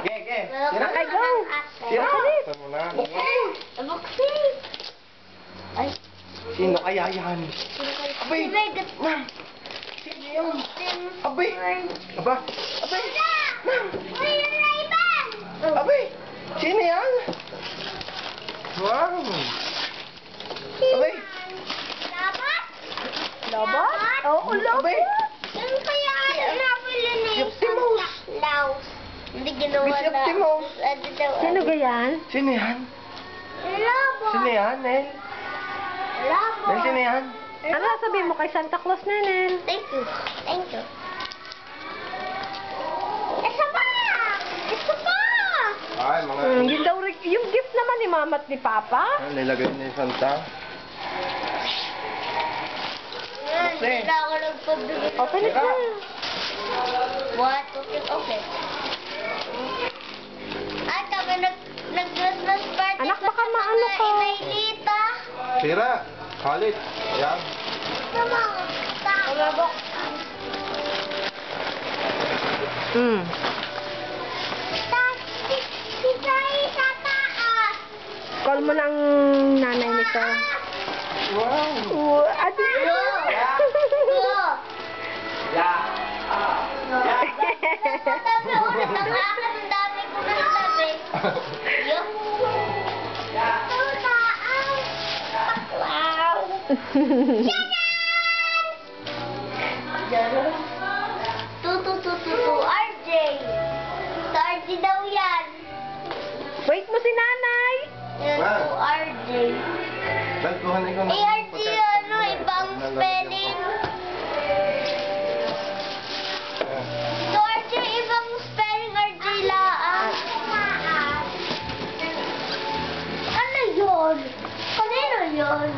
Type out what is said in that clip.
Ge. Okay, go. Tira. Ulit. Saan mo na? Buksin. Ay. Sino kaya yan? Abay. Ma'am. Sino yan? Abay. Aba. Abay. Ma'am. Abay. Sino yan? Wow. Abay. Lobat? Oo, lobat. Yan kaya nabili na yung Septimos. Laos. Hindi ginawa Miss na. Septimos. Ano daw? Sino ga yan? Sino yan? Labo. Sino yan, Nel? Labo. Nel, sino yan? Ano sabihin mo kay Santa Claus, Nenel? Thank you. Thank you. Isa pa! Isa pa! Ay, mga... Yun daw, yung gift naman ni Mama at ni Papa. Nilagay ni Santa. Hindi na ako nagpabili. Open it na. What? Okay. Ay, kami nag-Christmas party. Anak, baka maano ka. Inailita. Tira. Kalit. Ayan. Sama. Kumabok. Si Sai sa taas. Call mo ng nanay nito. Wow. Ate. Go. Tabi ulit ang akin. Ang dami ko na tabi. Yung. Sa taas. Wow. Tutu, RJ. Sa RJ daw yan. Wait mo si nanay. Yan Wow. po, RJ. Dahil kuhanin ko na. Eh, RJ, ano, ibang spelling. So, RJ, ibang spelling, RJ laang. Ano yun? Kanino yun?